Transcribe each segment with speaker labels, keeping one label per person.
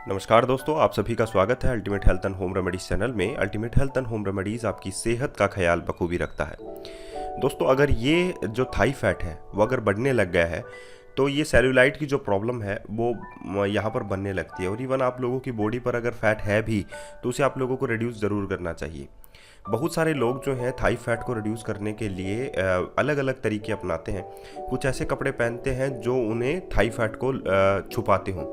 Speaker 1: नमस्कार दोस्तों, आप सभी का स्वागत है ultimate health and home remedies channel में। Ultimate health and home remedies आपकी सेहत का ख्याल बखूबी रखता है। दोस्तों, अगर ये जो थाई फैट है वो अगर बढ़ने लग गया है तो ये सेल्यूलाइट की जो प्रॉब्लम है वो यहाँ पर बनने लगती है। और इवन आप लोगों की बॉडी पर अगर फैट है भी तो उसे आप लोगों को रिड्यूस ज़रूर करना चाहिए। बहुत सारे लोग जो हैं थाई फैट को रिड्यूस करने के लिए अलग अलग तरीके अपनाते हैं। कुछ ऐसे कपड़े पहनते हैं जो उन्हें थाई फैट को छुपाते हों।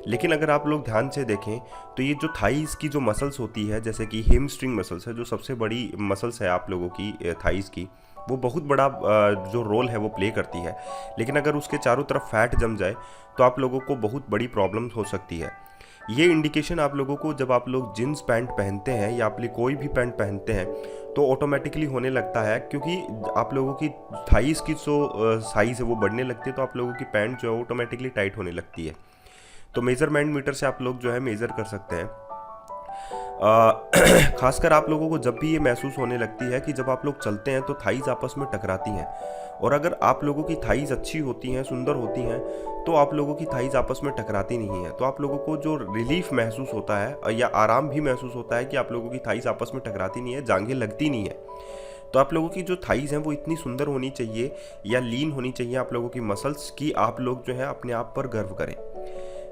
Speaker 1: लेकिन अगर आप लोग ध्यान से देखें तो ये जो थाइस की जो मसल्स होती है, जैसे कि हेमस्ट्रिंग मसल्स है, जो सबसे बड़ी मसल्स है आप लोगों की थाइस की, वो बहुत बड़ा जो रोल है वो प्ले करती है। लेकिन अगर उसके चारों तरफ फैट जम जाए तो आप लोगों को बहुत बड़ी प्रॉब्लम्स हो सकती है। ये इंडिकेशन आप लोगों को जब आप लोग जींस पैंट पहनते हैं या आप कोई भी पैंट पहनते हैं तो ऑटोमेटिकली होने लगता है, क्योंकि आप लोगों की थाइस की जो साइज़ है वो बढ़ने लगती है तो आप लोगों की पैंट जो है ऑटोमेटिकली टाइट होने लगती है। तो मेजरमेंट मीटर से आप लोग जो है मेज़र कर सकते हैं। खासकर आप लोगों को जब भी ये महसूस होने लगती है कि जब आप लोग चलते हैं तो थाइज आपस में टकराती हैं। और अगर आप लोगों की थाइज अच्छी होती हैं, सुंदर होती हैं, तो आप लोगों की थाइज आपस में टकराती नहीं है। तो आप लोगों को जो रिलीफ महसूस होता है या आराम भी महसूस होता है कि आप लोगों की थाइज आपस में टकराती नहीं है, जांघें लगती नहीं है। तो आप लोगों की जो थाइज हैं वो इतनी सुंदर होनी चाहिए या लीन होनी चाहिए आप लोगों की मसल्स की, आप लोग जो है अपने आप पर गर्व करें।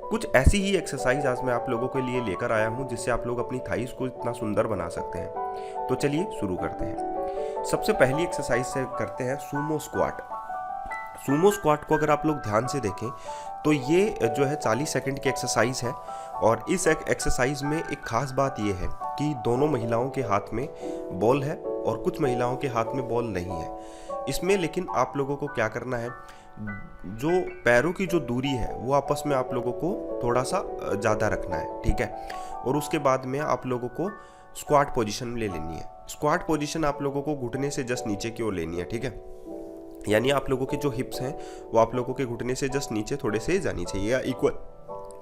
Speaker 1: कुछ ऐसी ही एक्सरसाइज आज मैं आप लोगों के लिए लेकर आया हूं जिससे आप लोग अपनी थाइस को इतना सुंदर बना सकते हैं। तो चलिए शुरू करते हैं। सबसे पहली एक्सरसाइज से करते हैं सूमो स्क्वाट। सूमो स्क्वाट को अगर आप लोग ध्यान से देखें तो ये जो है 40 सेकंड की एक्सरसाइज है। और इस एक्सरसाइज में एक खास बात ये है कि दोनों महिलाओं के हाथ में बॉल है और कुछ महिलाओं के हाथ में बॉल नहीं है इसमें। लेकिन आप लोगों को क्या करना है, जो पैरों की जो दूरी है वो आपस में आप लोगों को थोड़ा सा ज़्यादा रखना है, ठीक है। और उसके बाद में आप लोगों को स्क्वाट पोजीशन में ले लेनी है। स्क्वाट पोजीशन आप लोगों को घुटने से जस्ट नीचे की ओर लेनी है, ठीक है। यानी आप लोगों के जो हिप्स हैं वो आप लोगों के घुटने से जस्ट नीचे थोड़े से जानी चाहिए, या इक्वल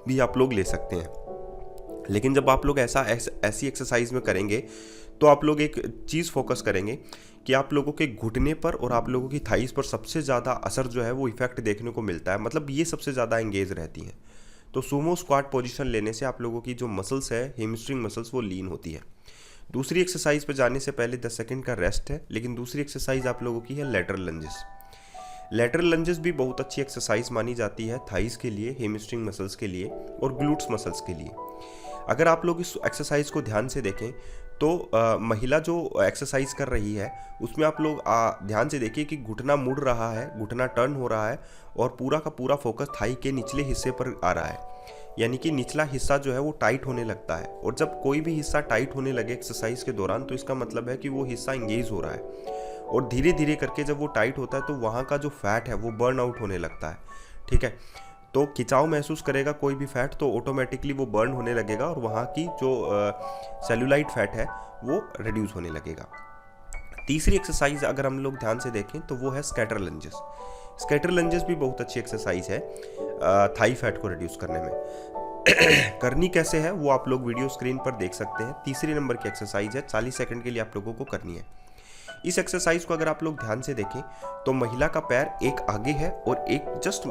Speaker 1: भी आप लोग ले सकते हैं। लेकिन जब आप लोग ऐसी एक्सरसाइज में करेंगे तो आप लोग एक चीज़ फोकस करेंगे कि आप लोगों के घुटने पर और आप लोगों की थाइस पर सबसे ज़्यादा असर जो है वो इफेक्ट देखने को मिलता है, मतलब ये सबसे ज़्यादा एंगेज रहती हैं। तो सूमो स्क्वाट पोजीशन लेने से आप लोगों की जो मसल्स है, हेमस्ट्रिंग मसल्स, वो लीन होती है। दूसरी एक्सरसाइज पर जाने से पहले 10 सेकंड का रेस्ट है। लेकिन दूसरी एक्सरसाइज आप लोगों की है लेटरल लंजेस। लेटरल लंजेस भी बहुत अच्छी एक्सरसाइज मानी जाती है थाइस के लिए, हेमस्ट्रिंग मसल्स के लिए और ग्लूट्स मसल्स के लिए। अगर आप लोग इस एक्सरसाइज को ध्यान से देखें तो महिला जो एक्सरसाइज कर रही है उसमें आप लोग ध्यान से देखिए कि घुटना मुड़ रहा है, घुटना टर्न हो रहा है और पूरा का पूरा फोकस थाई के निचले हिस्से पर आ रहा है। यानी कि निचला हिस्सा जो है वो टाइट होने लगता है। और जब कोई भी हिस्सा टाइट होने लगे एक्सरसाइज के दौरान तो इसका मतलब है कि वो हिस्सा इंगेज हो रहा है। और धीरे धीरे करके जब वो टाइट होता है तो वहाँ का जो फैट है वो बर्न आउट होने लगता है, ठीक है। तो खिंचाव महसूस करेगा कोई भी फैट तो ऑटोमेटिकली वो बर्न होने लगेगा और वहाँ की जो सेल्यूलाइट फैट है वो रिड्यूस होने लगेगा। तीसरी एक्सरसाइज अगर हम लोग ध्यान से देखें तो वो है स्कैटर लंजेस। स्कैटर लंजेस भी बहुत अच्छी एक्सरसाइज है थाई फैट को रिड्यूस करने में। करनी कैसे है वो आप लोग वीडियो स्क्रीन पर देख सकते हैं। तीसरे नंबर की एक्सरसाइज है, 40 सेकंड के लिए आप लोगों को करनी है। इस एक्सरसाइज को अगर आप लोग ध्यान से देखें तो महिला का पैर एक आगे है और एक जस्ट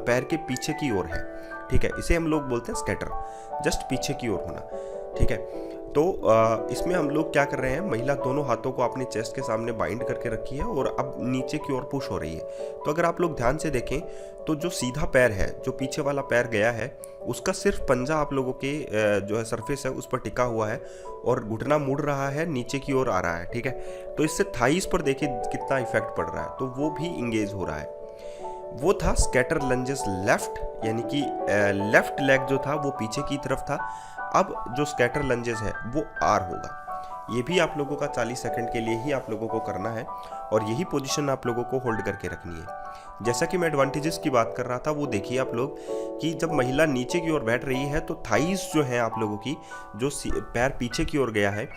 Speaker 1: पैर के पीछे की ओर है, ठीक है। इसे हम लोग बोलते हैं स्कैटर, जस्ट पीछे की ओर होना, ठीक है। तो इसमें हम लोग क्या कर रहे हैं, महिला दोनों हाथों को अपने चेस्ट के सामने बाइंड करके रखी है और अब नीचे की ओर पुश हो रही है। तो अगर आप लोग ध्यान से देखें तो जो सीधा पैर है, जो पीछे वाला पैर गया है, उसका सिर्फ पंजा आप लोगों के जो है सरफेस है उस पर टिका हुआ है और घुटना मुड़ रहा है, नीचे की ओर आ रहा है, ठीक है। तो इससे थाइस पर देखिए कितना इफेक्ट पड़ रहा है, तो वो भी इंगेज हो रहा है। वो था स्कैटर लंजेस लेफ्ट, यानी कि लेफ्ट लेग जो था वो पीछे की तरफ था। अब जो स्कैटर लंजेस है वो आर होगा। ये भी आप लोगों का 40 सेकंड के लिए ही आप लोगों को करना है और यही पोजीशन आप लोगों को होल्ड करके रखनी है। जैसा कि मैं एडवांटेजेस की बात कर रहा था वो देखिए आप लोग कि जब महिला नीचे की ओर बैठ रही है तो थाइस जो है आप लोगों की, जो पैर पीछे की ओर गया है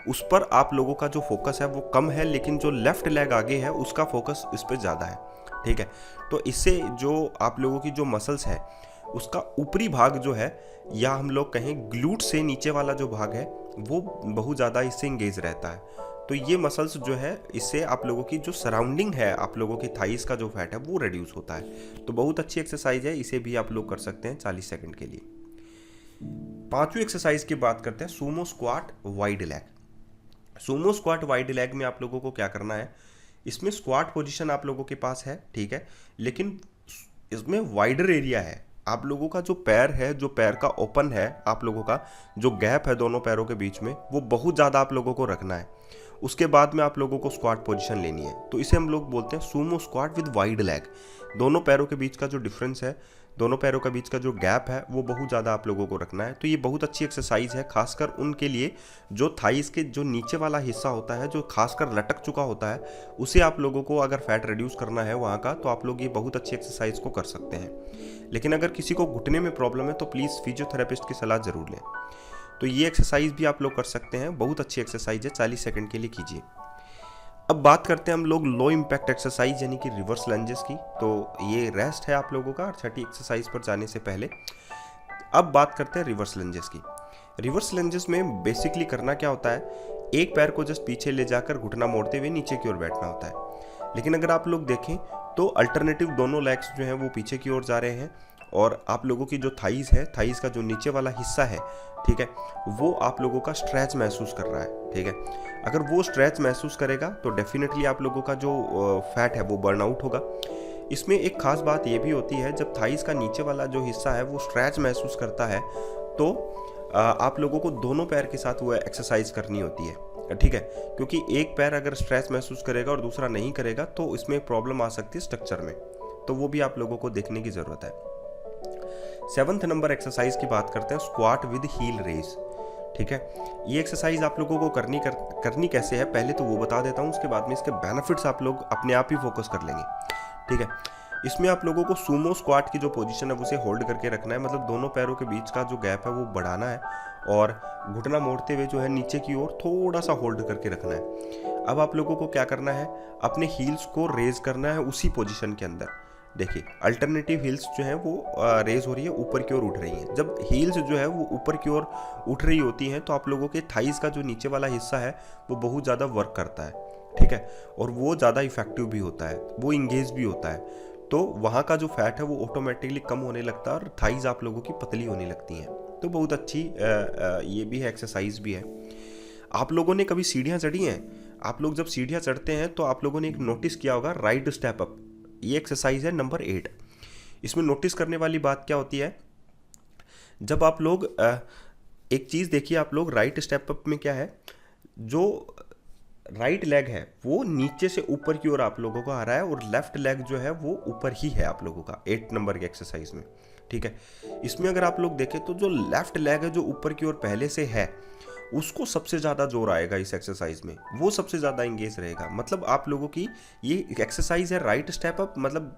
Speaker 1: उस पर आप लोगों का जो फोकस है वो कम है, लेकिन जो लेफ्ट लेग आगे है उसका फोकस इस पर ज़्यादा है, ठीक है। तो इससे जो आप लोगों की जो मसल्स है उसका ऊपरी भाग जो है, या हम लोग कहें ग्लूट से नीचे वाला जो भाग है, वो बहुत ज़्यादा इससे इंगेज रहता है। तो ये मसल्स जो है इससे आप लोगों की जो सराउंडिंग है, आप लोगों की थाइस का जो फैट है वो रिड्यूस होता है। तो बहुत अच्छी एक्सरसाइज है, इसे भी आप लोग कर सकते हैं 40 सेकंड के लिए। पांचवी एक्सरसाइज की बात करते हैं, Sumo squat wide leg. Sumo squat wide leg में आप लोगों को क्या करना है, इसमें स्क्वाट पोजीशन आप लोगों के पास है, ठीक है, लेकिन इसमें वाइडर एरिया है। आप लोगों का जो पैर है, जो पैर का ओपन है, आप लोगों का जो गैप है दोनों पैरों के बीच में, वो बहुत ज़्यादा आप लोगों को रखना है। उसके बाद में आप लोगों को स्क्वाट पोजीशन लेनी है, तो इसे हम लोग बोलते हैं Sumo squat with wide leg. दोनों पैरों के बीच का जो डिफरेंस है, दोनों पैरों के बीच का जो गैप है, वो बहुत ज़्यादा आप लोगों को रखना है। तो ये बहुत अच्छी एक्सरसाइज है, खासकर उनके लिए जो थाइस के जो नीचे वाला हिस्सा होता है, जो खासकर लटक चुका होता है, उसे आप लोगों को अगर फैट रिड्यूस करना है वहाँ का, तो आप लोग ये बहुत अच्छी एक्सरसाइज को कर सकते हैं। लेकिन अगर किसी को घुटने में प्रॉब्लम है तो प्लीज़ फिजियोथेरेपिस्ट की सलाह ज़रूर लें। तो ये एक्सरसाइज भी आप लोग कर सकते हैं, बहुत अच्छी एक्सरसाइज है, 40 सेकंड के लिए कीजिए। अब बात करते हैं हम लोग लो इम्पैक्ट एक्सरसाइज यानी कि रिवर्स लंजेस की। तो ये रेस्ट है आप लोगों का छठी एक्सरसाइज पर जाने से पहले। अब बात करते हैं रिवर्स लंजेस की। रिवर्स लंजेस में बेसिकली करना क्या होता है, एक पैर को जस्ट पीछे ले जाकर घुटना मोड़ते हुए नीचे की ओर बैठना होता है। लेकिन अगर आप लोग देखें तो अल्टरनेटिव दोनों लेग्स जो हैं वो पीछे की ओर जा रहे हैं, और आप लोगों की जो थाइस है, थाइस का जो नीचे वाला हिस्सा है, ठीक है, वो आप लोगों का स्ट्रेच महसूस कर रहा है, ठीक है। अगर वो स्ट्रेच महसूस करेगा तो डेफिनेटली आप लोगों का जो फैट है वो बर्न आउट होगा। इसमें एक खास बात ये भी होती है, जब थाइस का नीचे वाला जो हिस्सा है वो स्ट्रेच महसूस करता है, तो आप लोगों को दोनों पैर के साथ वो एक्सरसाइज करनी होती है, ठीक है, क्योंकि एक पैर अगर स्ट्रेच महसूस करेगा और दूसरा नहीं करेगा तो इसमें प्रॉब्लम आ सकती है स्ट्रक्चर में, तो वो भी आप लोगों को देखने की ज़रूरत है। 7th नंबर एक्सरसाइज की बात करते हैं, स्क्वाट विद हील रेज, ठीक है। ये एक्सरसाइज आप लोगों को करनी कैसे है पहले तो वो बता देता हूँ, उसके बाद में इसके बेनिफिट्स आप लोग अपने आप ही फोकस कर लेंगे, ठीक है। इसमें आप लोगों को सूमो स्क्वाट की जो पोजीशन है उसे होल्ड करके रखना है, मतलब दोनों पैरों के बीच का जो गैप है वो बढ़ाना है, और घुटना मोड़ते हुए जो है नीचे की ओर थोड़ा सा होल्ड करके रखना है। अब आप लोगों को क्या करना है, अपने हील्स को रेज करना है उसी पोजीशन के अंदर। देखिए अल्टरनेटिव हील्स जो है वो रेज हो रही है, ऊपर की ओर उठ रही हैं। जब हील्स जो है वो ऊपर की ओर उठ रही होती हैं तो आप लोगों के थाइस का जो नीचे वाला हिस्सा है वो बहुत ज़्यादा वर्क करता है, ठीक है, और वो ज़्यादा इफेक्टिव भी होता है, वो इंगेज भी होता है, तो वहाँ का जो फैट है वो ऑटोमेटिकली कम होने लगता है और थाइस आप लोगों की पतली होने लगती हैं। तो बहुत अच्छी ये भी है, एक्सरसाइज भी है। आप लोगों ने कभी सीढ़ियाँ चढ़ी हैं? आप लोग जब सीढ़ियाँ चढ़ते हैं तो आप लोगों ने एक नोटिस किया होगा, राइट स्टेप अप। ये एक्सरसाइज है नंबर 8। इसमें नोटिस करने वाली बात क्या होती है, जब आप लोग एक चीज़ देखिए, आप लोग राइट स्टेप अप में क्या है, जो राइट लेग है वो नीचे से ऊपर की ओर आप लोगों को आ रहा है, और लेफ्ट लेग जो है वो ऊपर ही है आप लोगों का 8 नंबर के एक्सरसाइज में, ठीक है। इसमें अगर आप लोग देखें तो जो लेफ्ट लेग है जो ऊपर की ओर पहले से है, उसको सबसे ज़्यादा जोर आएगा इस एक्सरसाइज में, वो सबसे ज़्यादा इंगेज रहेगा। मतलब आप लोगों की ये एक्सरसाइज है राइट स्टेप अप, मतलब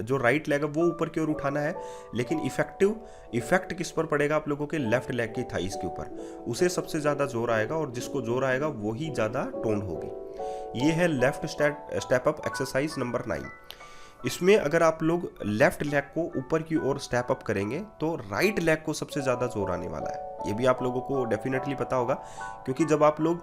Speaker 1: जो राइट लेग है वो ऊपर की ओर उठाना है, लेकिन इफेक्ट किस पर पड़ेगा, आप लोगों के लेफ्ट लेग की थाइस के ऊपर, उसे सबसे ज़्यादा जोर आएगा, और जिसको जोर आएगा वही ज़्यादा टोन्ड होगी। ये है left step up exercise number 9। इसमें अगर आप लोग लेफ्ट लेग को ऊपर की ओर स्टेप अप करेंगे तो राइट लेग को सबसे ज़्यादा जोर आने वाला है। ये भी आप लोगों को डेफिनेटली पता होगा, क्योंकि जब आप लोग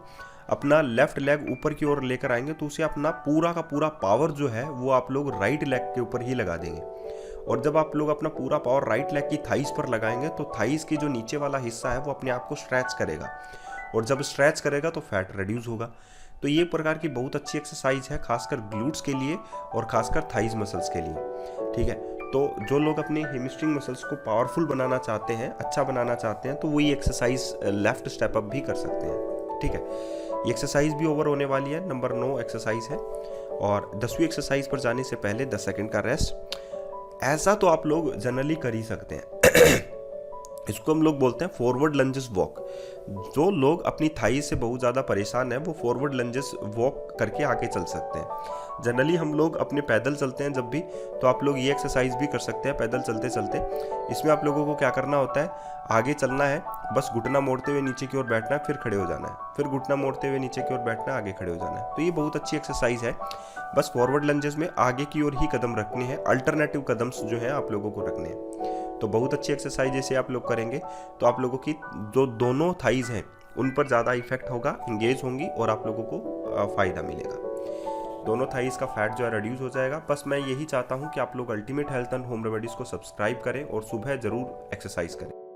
Speaker 1: अपना लेफ्ट लेग ऊपर की ओर लेकर आएंगे तो उसे अपना पूरा का पूरा पावर जो है वो आप लोग राइट लेग के ऊपर ही लगा देंगे, और जब आप लोग अपना पूरा पावर राइट लेग की थाइस पर लगाएंगे तो थाइस की जो नीचे वाला हिस्सा है वो अपने आप को स्ट्रेच करेगा, और जब स्ट्रेच करेगा तो फैट रिड्यूस होगा। तो ये प्रकार की बहुत अच्छी एक्सरसाइज है, खासकर ग्लूट्स के लिए और खासकर थाइस मसल्स के लिए, ठीक है। तो जो लोग अपने हेमस्ट्रिंग मसल्स को पावरफुल बनाना चाहते हैं, अच्छा बनाना चाहते हैं, तो वही एक्सरसाइज लेफ्ट स्टेप अप भी कर सकते हैं, ठीक है। ये एक्सरसाइज भी ओवर होने वाली है, नंबर 9 एक्सरसाइज है। और 10वीं एक्सरसाइज पर जाने से पहले 10 सेकंड का रेस्ट। ऐसा तो आप लोग जनरली कर ही सकते हैं इसको हम लोग बोलते हैं फॉरवर्ड लंजेस वॉक। जो लोग अपनी थाई से बहुत ज़्यादा परेशान हैं वो फॉरवर्ड लंजेस वॉक करके आगे चल सकते हैं। जनरली हम लोग अपने पैदल चलते हैं जब भी, तो आप लोग ये एक्सरसाइज भी कर सकते हैं पैदल चलते चलते। इसमें आप लोगों को क्या करना होता है, आगे चलना है, बस घुटना मोड़ते हुए नीचे की ओर बैठना है, फिर खड़े हो जाना है, फिर घुटना मोड़ते हुए नीचे की ओर बैठना है, आगे खड़े हो जाना है। तो ये बहुत अच्छी एक्सरसाइज है। बस फॉरवर्ड लंजेस में आगे की ओर ही कदम रखने हैं, अल्टरनेटिव कदम्स जो है आप लोगों को रखने हैं। तो बहुत अच्छी एक्सरसाइज जैसे आप लोग करेंगे तो आप लोगों की जो दोनों थाइज हैं उन पर ज़्यादा इफेक्ट होगा, इंगेज होंगी और आप लोगों को फ़ायदा मिलेगा। दोनों थाइज का फैट जो है रिड्यूस हो जाएगा। बस मैं यही चाहता हूँ कि आप लोग ultimate health and home remedies को सब्सक्राइब करें और सुबह ज़रूर एक्सरसाइज करें।